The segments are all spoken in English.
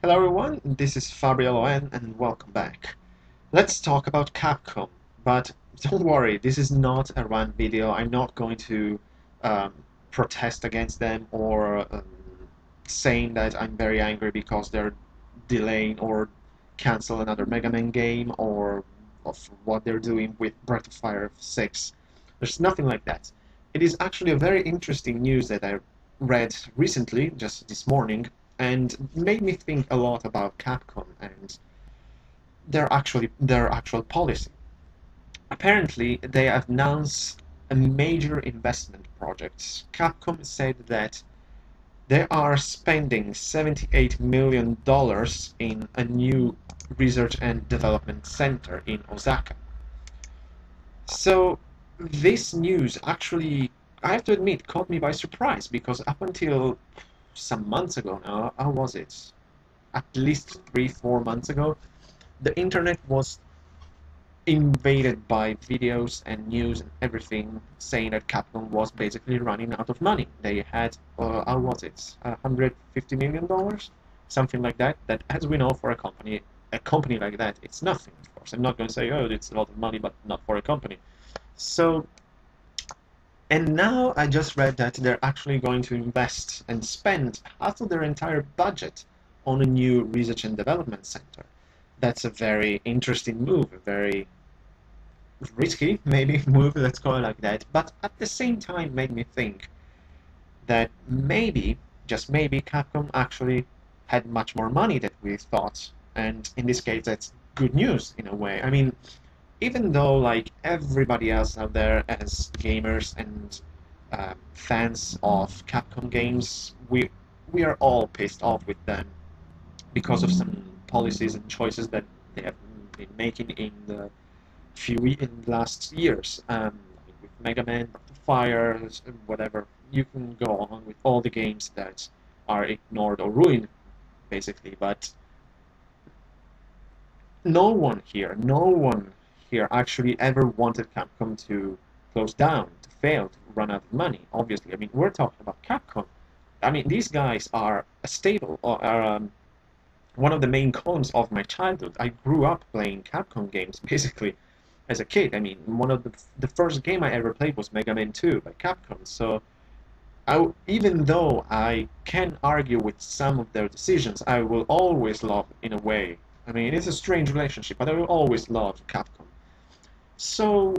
Hello everyone, this is Fabio N and welcome back. Let's talk about Capcom, but don't worry, this is not a rant video. I'm not going to um, protest against them or saying that I'm very angry because they're delaying or cancel another Mega Man game or of what they're doing with Breath of Fire 6. There's nothing like that. It is actually a very interesting news that I read recently, just this morning, and made me think a lot about Capcom and their actual policy. Apparently, they have announced a major investment project. Capcom said that they are spending $78 million in a new research and development center in Osaka. So this news actually, I have to admit, caught me by surprise because up until some months ago now, how was it? At least 3, 4 months ago, the internet was invaded by videos and news and everything saying that Capcom was basically running out of money. They had, how was it, $150 million, something like that. That, as we know, for a company like that, it's nothing. Of course, I'm not going to say, oh, it's a lot of money, but not for a company. So, and now I just read that they're actually going to invest and spend half of their entire budget on a new research and development center. That's a very interesting move, a very risky, maybe, move, let's call it like that, but at the same time made me think that maybe, just maybe, Capcom actually had much more money than we thought, and in this case, that's good news in a way. I mean, even though like everybody else out there as gamers and fans of Capcom games, we are all pissed off with them because of some policies and choices that they have been making in the in the last years. Like with Mega Man, Fire, whatever. You can go on with all the games that are ignored or ruined, basically. But no one here actually ever wanted Capcom to close down, to fail, to run out of money. Obviously, I mean, we're talking about Capcom. I mean, these guys are a staple, or are one of the main cons of my childhood. I grew up playing Capcom games, basically, as a kid. I mean, one of the first game I ever played was Mega Man 2 by Capcom. So, even though I can argue with some of their decisions, I will always love, in a way. I mean, it's a strange relationship, but I will always love Capcom. So,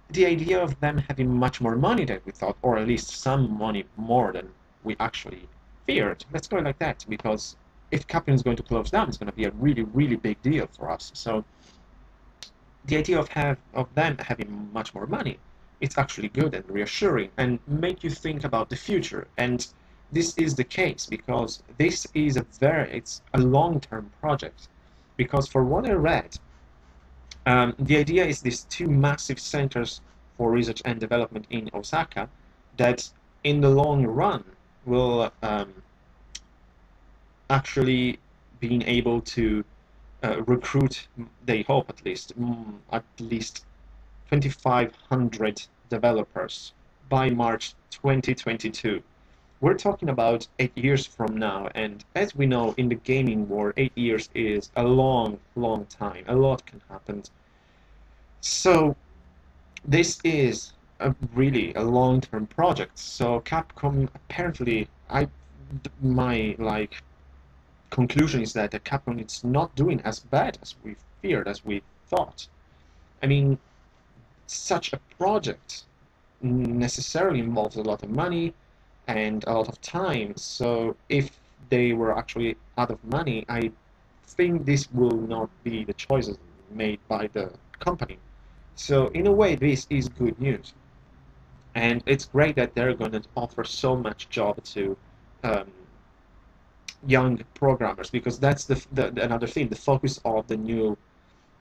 the idea of them having much more money than we thought, or at least some money more than we actually feared, let's go like that, because if Capcom is going to close down, it's going to be a really, really big deal for us. So, the idea of them having much more money, it's actually good and reassuring and make you think about the future. And this is the case because this is it's a long-term project. Because for what I read, the idea is these two massive centers for research and development in Osaka that in the long run will actually being able to recruit, they hope at least 2,500 developers by March 2022. We're talking about 8 years from now, and as we know in the gaming world, 8 years is a long, long time. A lot can happen. So this is really a long-term project. So Capcom apparently, my like conclusion is that the Capcom is not doing as bad as we feared, as we thought. I mean, such a project necessarily involves a lot of money and a lot of time. So if they were actually out of money, I think this will not be the choices made by the company. So in a way, this is good news. And it's great that they're going to offer so much job to um, young programmers because that's another thing. The focus of the new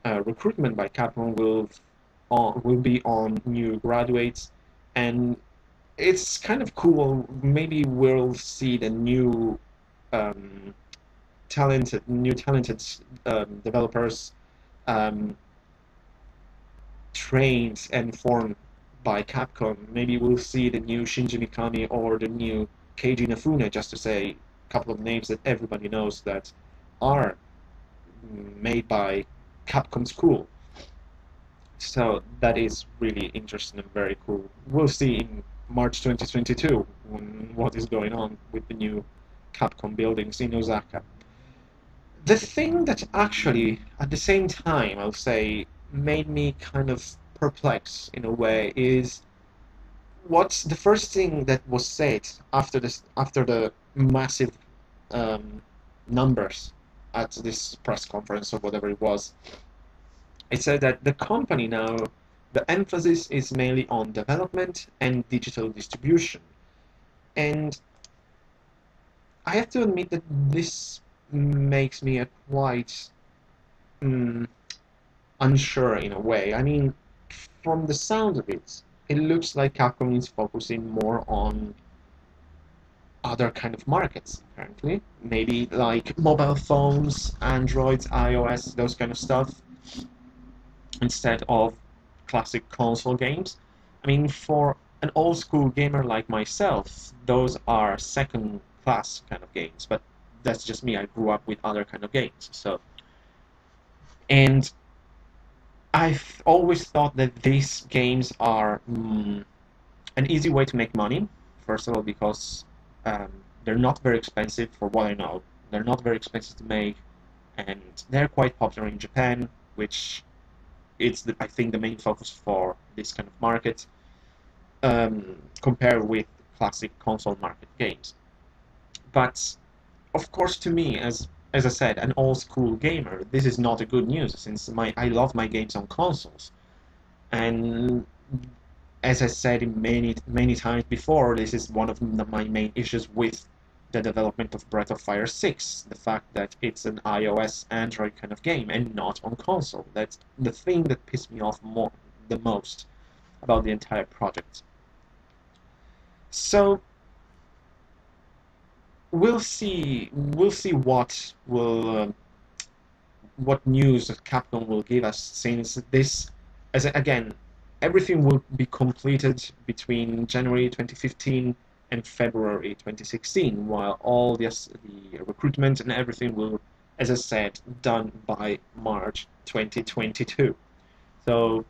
recruitment by Capcom will be on new graduates, and it's kind of cool. Maybe we'll see the um, talented developers um, trained and formed by Capcom. Maybe we'll see the new Shinji Mikami or the new Keiji Inafune, just to say a couple of names that everybody knows that are made by Capcom School. So that is really interesting and very cool. We'll see in March 2022 what is going on with the new Capcom buildings in Osaka. The thing that actually, at the same time, I'll say, made me kind of perplexed in a way is what's the first thing that was said after the massive um, numbers at this press conference or whatever it was. It said that the company now, the emphasis is mainly on development and digital distribution. And I have to admit that this makes me a quite mm, unsure in a way. I mean, from the sound of it, it looks like Capcom is focusing more on other kind of markets, apparently. Maybe like mobile phones, Androids, iOS, those kind of stuff, instead of classic console games. I mean, for an old school gamer like myself, those are second class kind of games, but that's just me. I grew up with other kind of games. So, and I've always thought that these games are an easy way to make money. First of all, because um, they're not very expensive for what I know. They're not very expensive to make, and they're quite popular in Japan, which it's I think the main focus for this kind of market, compared with classic console market games. But of course, to me, as I said, an old school gamer, this is not a good news since I love my games on consoles. And as I said in many times before, this is one of my main issues with the development of Breath of Fire 6, the fact that it's an iOS Android kind of game and not on console. That's the thing that pissed me off the most about the entire project. So we'll see what news Capcom will give us, since this, again, everything will be completed between January 2015 and February 2016, while all the recruitment and everything will, as I said, done by March 2022. So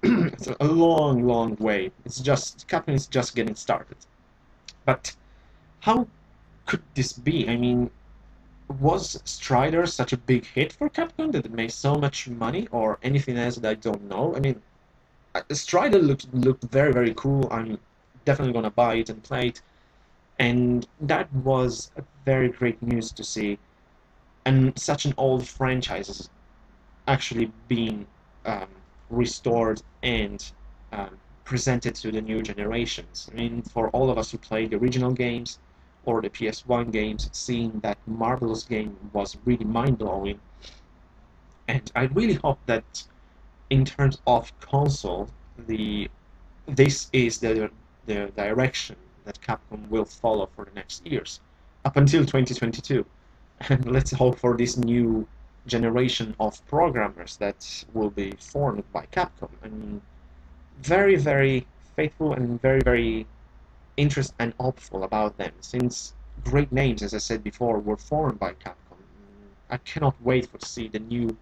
it's a long, long way. Capcom is just getting started. But how could this be? I mean, was Strider such a big hit for Capcom that it made so much money, or anything else that I don't know? I mean, Strider looked very, very cool. I'm definitely gonna buy it and play it, and that was a very great news to see. And such an old franchise is actually being um, restored and presented to the new generations. I mean, for all of us who played the original games or the PS1 games, seeing that marvelous game was really mind-blowing. And I really hope that in terms of console, the this is the direction that Capcom will follow for the next years, up until 2022. And let's hope for this new generation of programmers that will be formed by Capcom. I mean, very, very faithful and very, very interested and hopeful about them, since great names, as I said before, were formed by Capcom. I cannot wait to see the new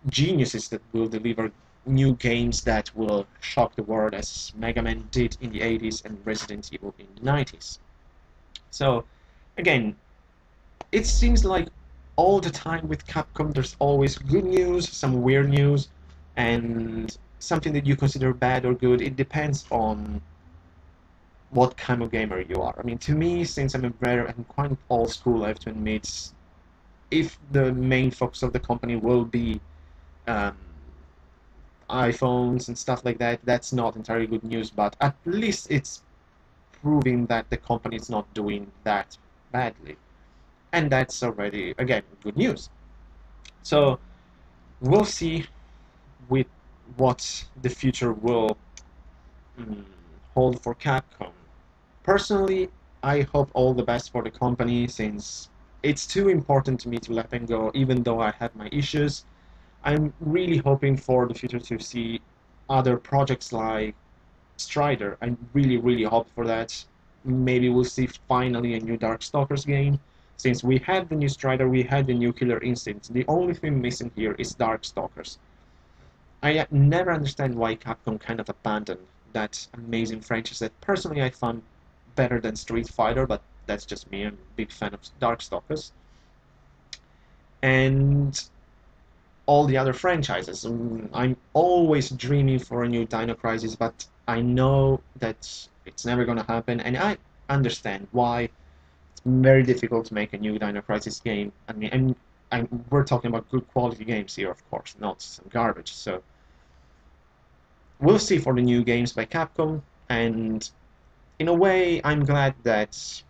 geniuses that will deliver new games that will shock the world, as Mega Man did in the 80s and Resident Evil in the 90s. So, again, it seems like all the time with Capcom there's always good news, some weird news, and something that you consider bad or good. It depends on what kind of gamer you are. I mean, to me, since I'm quite old school, I have to admit, if the main focus of the company will be um, iPhones and stuff like that, that's not entirely good news, but at least it's proving that the company is not doing that badly. And that's already, again, good news. So we'll see with what the future will mm, hold for Capcom. Personally, I hope all the best for the company, since it's too important to me to let them go, even though I have my issues. I'm really hoping for the future to see other projects like Strider. I really, really hope for that. Maybe we'll see finally a new Darkstalkers game, Since we had the new Strider, we had the new Killer Instinct. The only thing missing here is Darkstalkers. I never understand why Capcom kind of abandoned that amazing franchise that personally I found better than Street Fighter, but that's just me. I'm a big fan of Darkstalkers. And all the other franchises. I'm always dreaming for a new Dino Crisis, but I know that it's never going to happen, and I understand why it's very difficult to make a new Dino Crisis game. I mean, we're talking about good quality games here, of course, not some garbage. So we'll see for the new games by Capcom, and in a way, I'm glad that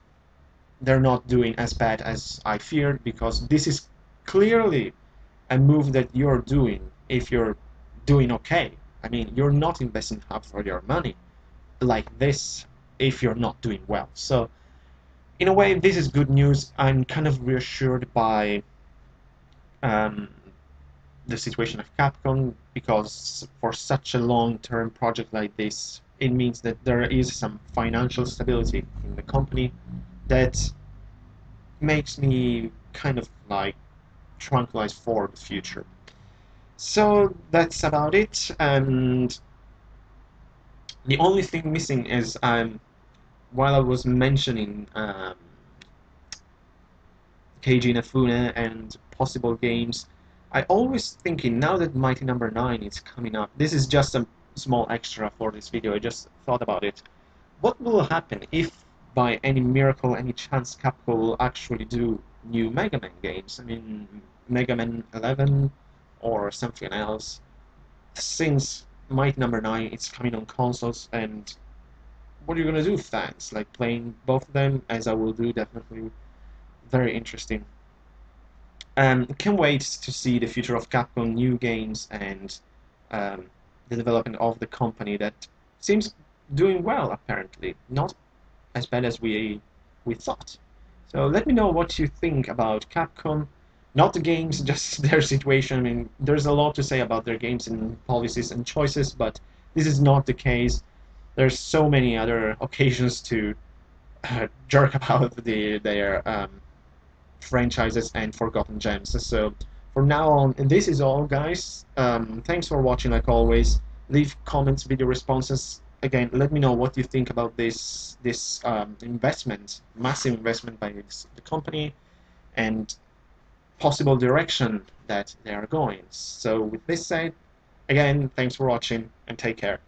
they're not doing as bad as I feared, because this is clearly a move that you're doing if you're doing okay. I mean, you're not investing half of your money like this if you're not doing well. So, in a way, this is good news. I'm kind of reassured by um, the situation of Capcom, because for such a long-term project like this, it means that there is some financial stability in the company that makes me kind of like tranquilized for the future. So that's about it. And the only thing missing is while I was mentioning Keiji Inafune and possible games, I always thinking now that Mighty Number 9 is coming up. This is just a small extra for this video. I just thought about it. What will happen if, by any miracle, any chance, Capcom will actually do new Mega Man games? I mean, Mega Man 11 or something else. Since Might Number 9 it's coming on consoles, and what are you gonna do, fans? Like playing both of them, as I will do, definitely very interesting. Can't wait to see the future of Capcom, new games, and um, the development of the company that seems doing well, apparently. Not as bad as we thought. So let me know what you think about Capcom. Not the games, just their situation. I mean, there's a lot to say about their games and policies and choices, but this is not the case. There's so many other occasions to jerk about their franchises and forgotten gems. So for now on, this is all, guys. Thanks for watching, like always. Leave comments, video responses. Again, let me know what you think about this investment, massive investment by the company, and possible direction that they are going. So with this said, again, thanks for watching and take care.